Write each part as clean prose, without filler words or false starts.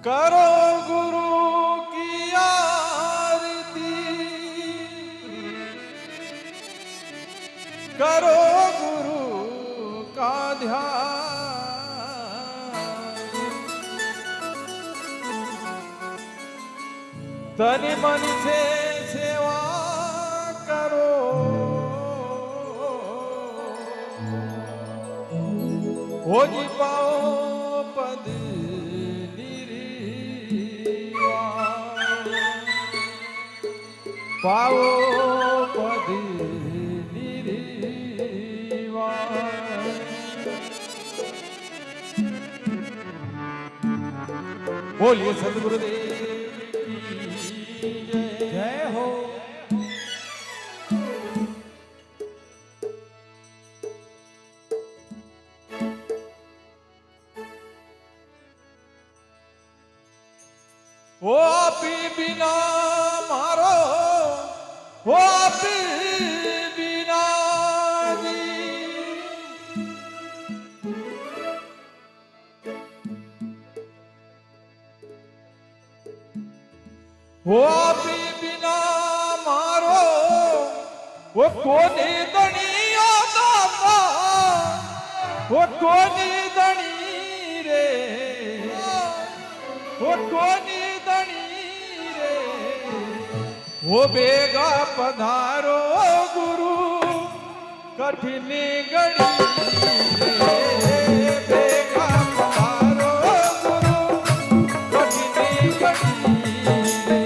करो गुरु की आरती, करो गुरु का ध्यान, तन मन से सेवा करो, हो जी पाओ पद निर्वाण, पाओ पद निर्वाण। बोलिए सद्गुरुदेव की जय हो। वो आपी बिना मारो, वो आपी बिना जी, वो आपी बिना मारो, वो कोनी दणियो दाता, वो कोनी दणी रे, वो कोनी वो बेगा पधारो गुरु कठिन गणी रे, बेगा पधारो गुरु कठिन गणी रे।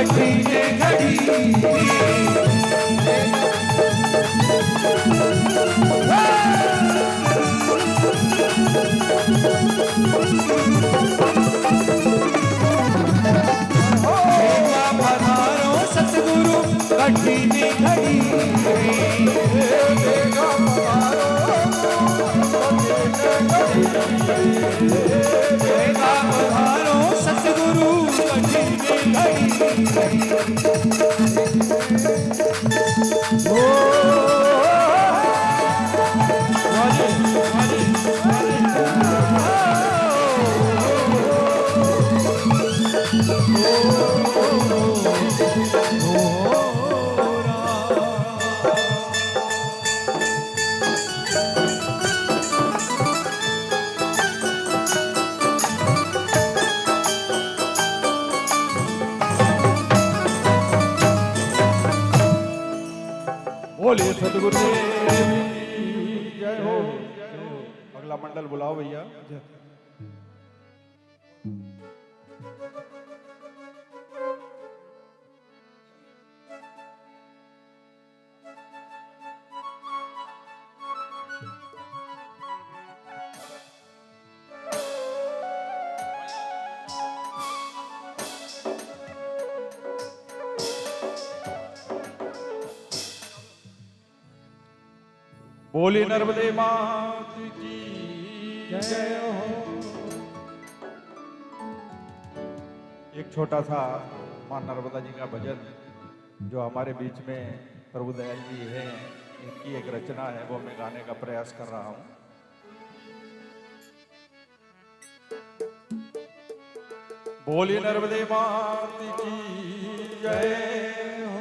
कठिन घड़ी बेगा पधारो सतगुरु कठिन घड़ी बेगा बेगा पधारो सतगुरु कठिन घड़ी बोलिए सदगुरुदेव की जय हो। अगला मंडल बुलाओ भैया। बोली नर्मदे मात की जय हो। एक छोटा सा मां नर्मदा जी का भजन जो हमारे बीच में प्रभु दयाल जी हैं, इनकी एक रचना है, वो मैं गाने का प्रयास कर रहा हूं। बोली नर्मदे मात की जय हो।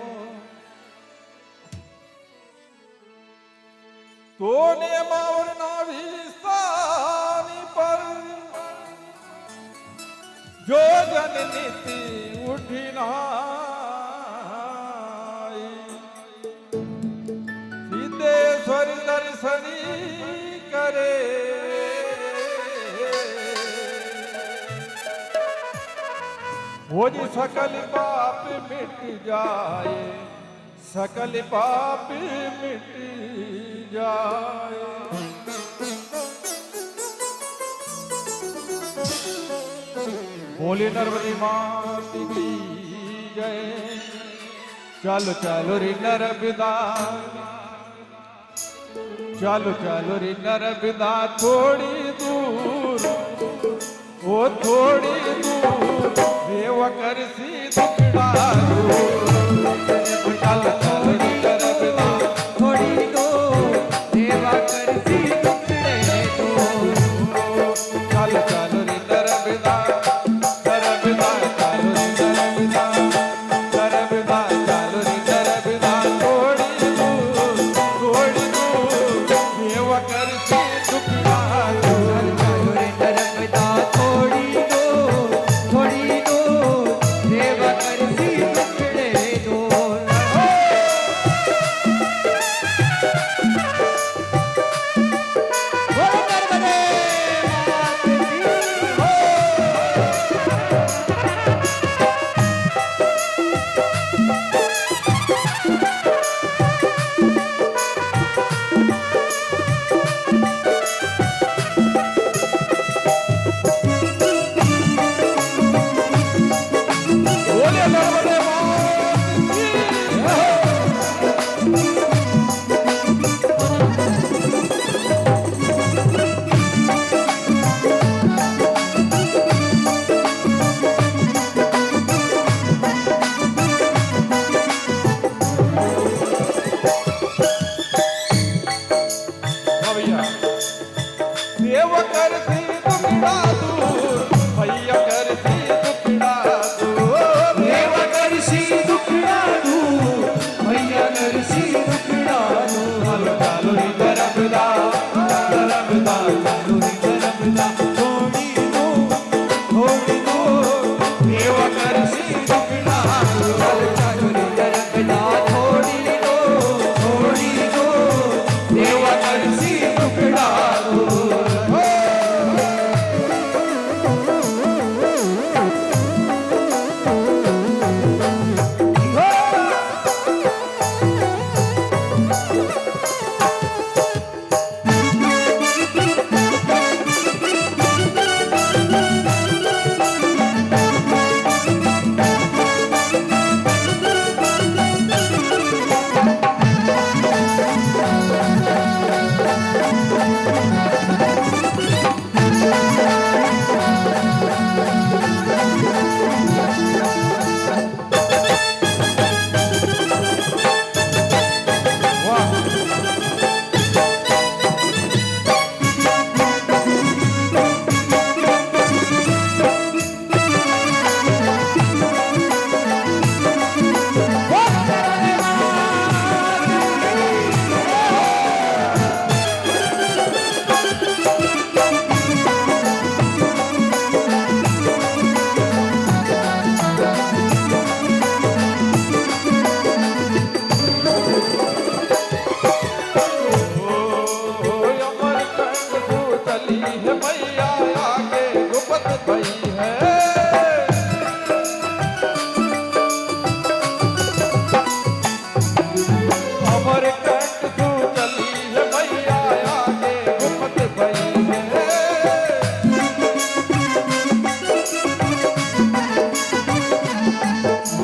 तो नियमावर नाभिस्थानी पर जो जन नीति उठी नाई, सिद्धेश्वर दर्शनी करे वो जी सकल पाप मिट जाए, सकल पाप मिट जाए। बोले नर्मदे मात की जय। चलो चलो रे नर्मदा, चलो चलो रे नर्मदा थोड़ी दूर, वो थोड़ी दूर देव कर सी दुखड़ा दूर। चलो चलो रे नर्मदा थोड़ी दो देवा कर सी दुखड़े दो। चलो चलो रे नर्मदा, नर्मदा चलो रे नर्मदा, नर्मदा चलो रे नर्मदा थोड़ी दूर, थोड़ी दूर देव कर सी दुखड़ा दूर। चलो रे नर्मदा थोड़ी दो देवा कर सी दुखड़े दो। बोलो नर्मदे मात की हो। बोले नर्मदे मात की जय। हाँ भैया। देव कर सी दुखड़ा दूर, भैया कर सी दुखड़ा दूर। देव कर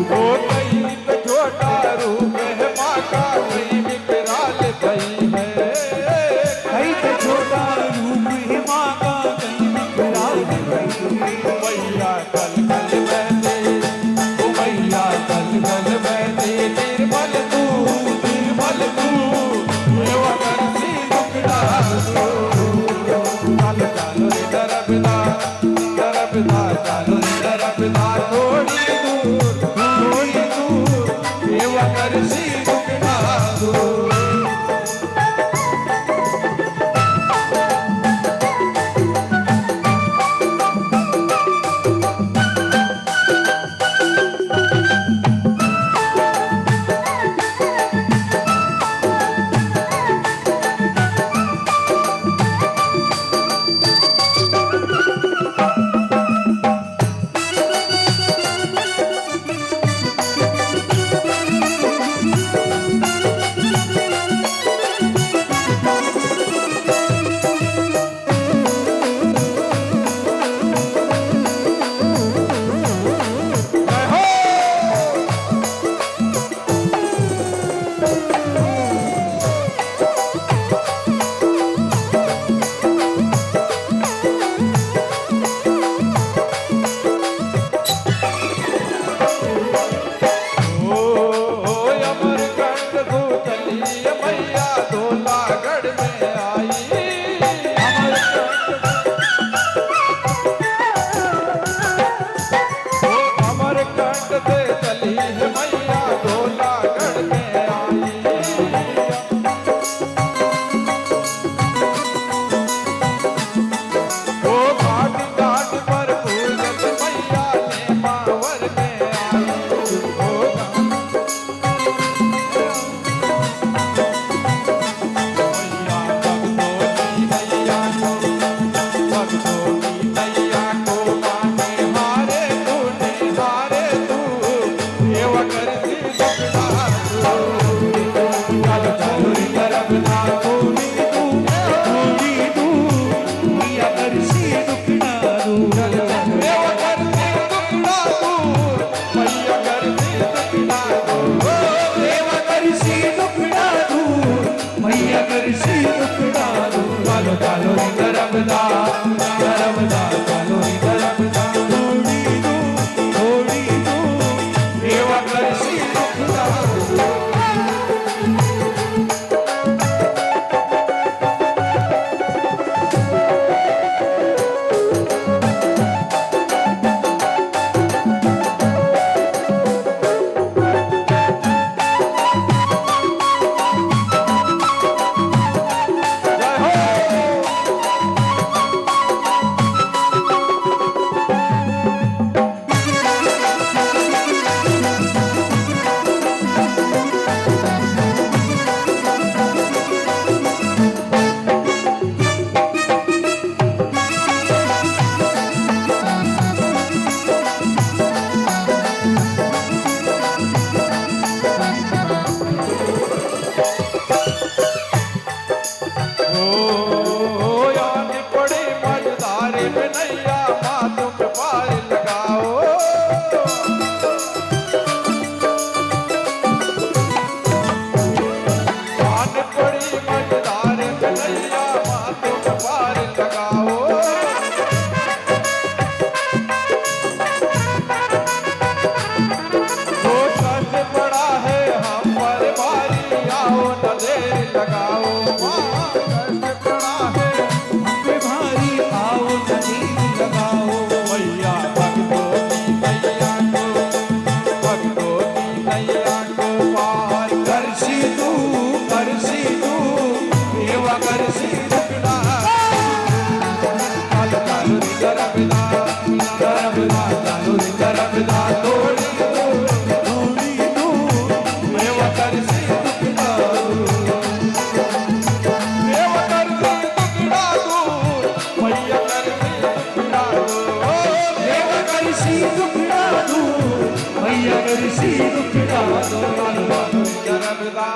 ओ कहीं पे छोटा रूप है माँ का, कहीं विकराल कहीं है। कहीं पे छोटा रूप है माँ का, कहीं विकराल कहीं है। मैया कल कल बहते, ओ मैया कल कल बहते, निर्मल तू, निर्मल तू, सेवा करती दुखड़ा तू। चल चलो रे दरबदा, दरबदा चलो रे दरबदा, थोड़ी दूर, सेवा करती दुखड़ा तू।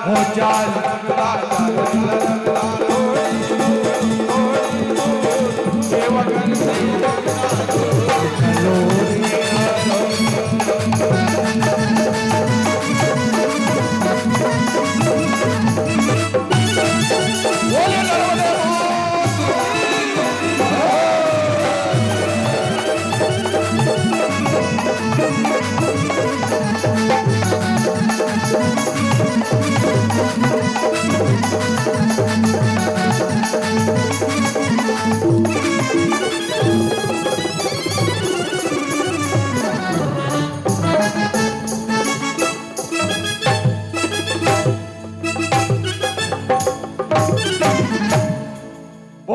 हो चाल चलो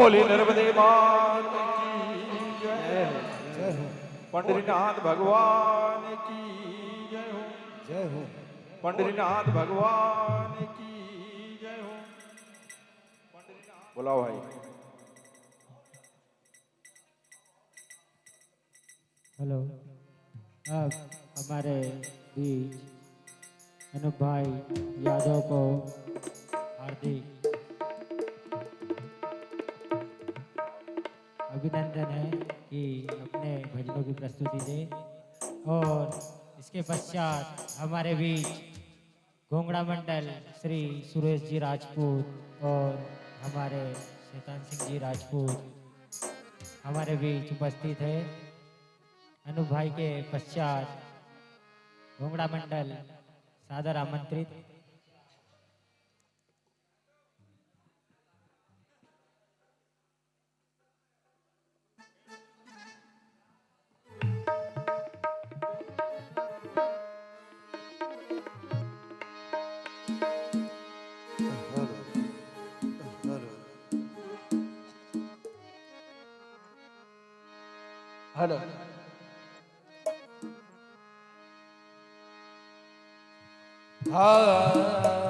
बोले नर्मदे मान की जय हो। जय हो पंडरीनाथ भगवान की जय हो। जय हो पंडरीनाथ भगवान की जय हो। बोलाओ भाई। हेलो। अब हमारे बीच अनूप भाई यादव को हार्दिक अभिनंदन है कि अपने भजनों की प्रस्तुति दे। और इसके पश्चात हमारे बीच घोंगड़ा मंडल श्री सुरेश जी राजपूत और हमारे शैतान सिंह जी राजपूत हमारे बीच उपस्थित है। अनूप भाई के पश्चात घोंगड़ा मंडल सादर आमंत्रित। हेलो। हाँ